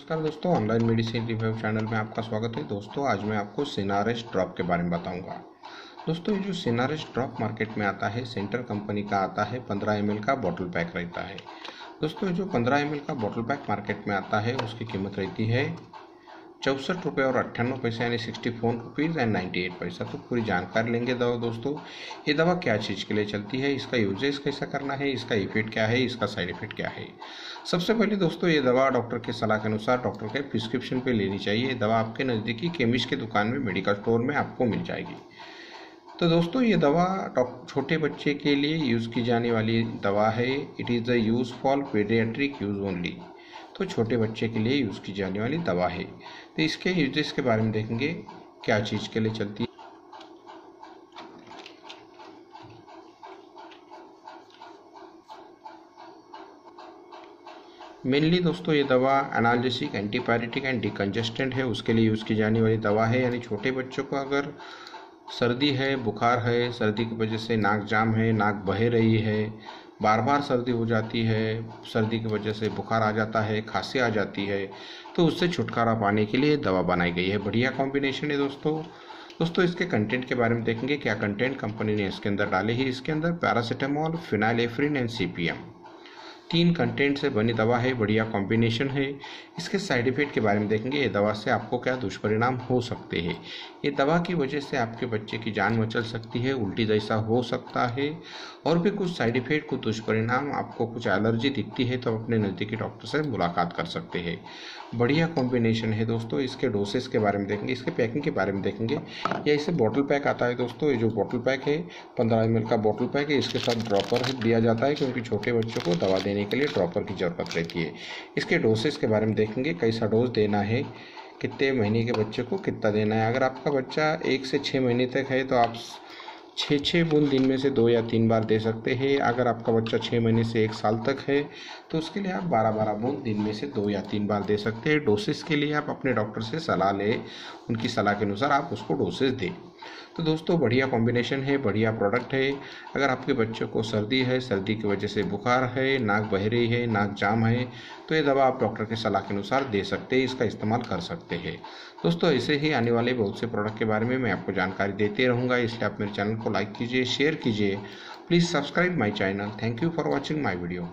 नमस्कार दोस्तों, online medicine review channel में आपका स्वागत है। दोस्तों आज मैं आपको सिनारेस्ट ड्रॉप के बारे में बताऊंगा। दोस्तों ये जो सिनारेस्ट ड्रॉप मार्केट में आता है, सेंटर कंपनी का आता है, 15 ml का बॉटल पैक रहता है। दोस्तों ये जो 15 ml का बॉटल पैक मार्केट में आता है उसकी कीमत रहती है 64 रुपये और 98 पैसे, यानी 64 रुपीज़ एंड 98 पैसा। तो पूरी जानकारी लेंगे दोस्तों, ये दवा क्या चीज़ के लिए चलती है, इसका यूजेस कैसा करना है, इसका इफेक्ट क्या है, इसका साइड इफेक्ट क्या है। सबसे पहले दोस्तों ये दवा डॉक्टर के सलाह के अनुसार डॉक्टर के प्रिस्क्रिप्शन पे लेनी चाहिए। ये दवा आपके नज़दीकी केमिस्ट की दुकान में, मेडिकल स्टोर में आपको मिल जाएगी। तो दोस्तों ये दवा छोटे बच्चे के लिए यूज़ की जाने वाली दवा है। It is the use for paediatric use only. तो छोटे बच्चे के लिए यूज़ की जाने वाली दवा है। तो इसके यूजेस के बारे में देखेंगे, क्या चीज़ के लिए चलती है। मेनली दोस्तों ये दवा एनाल्जेसिक, एंटीपायरेटिक एंड डिकंजेस्टेंट है, उसके लिए यूज़ की जाने वाली दवा है। यानी छोटे बच्चों को अगर सर्दी है, बुखार है, सर्दी की वजह से नाक जाम है, नाक बह रही है, बार बार सर्दी हो जाती है, सर्दी की वजह से बुखार आ जाता है, खांसी आ जाती है, तो उससे छुटकारा पाने के लिए दवा बनाई गई है। बढ़िया कॉम्बिनेशन है दोस्तों इसके कंटेंट के बारे में देखेंगे, क्या कंटेंट कंपनी ने इसके अंदर डाले ही। इसके अंदर paracetamol, phenylephrine and CPM 3 content से बनी दवा है। बढ़िया कॉम्बिनेशन है। इसके साइड इफेक्ट के बारे में देखेंगे, ये दवा से आपको क्या दुष्परिणाम हो सकते हैं। ये दवा की वजह से आपके बच्चे की जान मचल सकती है, उल्टी जैसा हो सकता है, और भी कुछ साइड इफेक्ट, कुछ दुष्परिणाम, आपको कुछ एलर्जी दिखती है तो अपने नज़दीकी डॉक्टर से मुलाकात कर सकते हैं। बढ़िया कॉम्बिनेशन है दोस्तों। इसके डोसेस के बारे में देखेंगे, इसके पैकिंग के बारे में देखेंगे। या इसे बॉटल पैक आता है दोस्तों। ये जो बॉटल पैक है 15 ml का बॉटल पैक है, इसके साथ ड्रॉपर दिया जाता है क्योंकि छोटे बच्चों को दवा देने के लिए ड्रॉपर की ज़रूरत रहती है। इसके डोसेस के बारे में देखेंगे, कैसा डोज देना है, कितने महीने के बच्चे को कितना देना है। अगर आपका बच्चा 1 से 6 महीने तक है तो आप 6 बूंद दिन में से 2 या 3 बार दे सकते हैं। अगर आपका बच्चा 6 महीने से 1 साल तक है तो उसके लिए आप 12-12 बूंद दिन में से 2 या 3 बार दे सकते हैं। डोसेस के लिए आप अपने डॉक्टर से सलाह लें, उनकी सलाह के अनुसार आप उसको डोसेस दें। तो दोस्तों बढ़िया कॉम्बिनेशन है, बढ़िया प्रोडक्ट है। अगर आपके बच्चों को सर्दी है, सर्दी की वजह से बुखार है, नाक बह रही है, नाक जाम है, तो ये दवा आप डॉक्टर की सलाह के अनुसार दे सकते हैं, इसका इस्तेमाल कर सकते हैं। दोस्तों ऐसे ही आने वाले बहुत से प्रोडक्ट के बारे में मैं आपको जानकारी देते रहूँगा, इसलिए आप मेरे चैनल को लाइक कीजिए, शेयर कीजिए। Please subscribe my channel. Thank you for watching my video.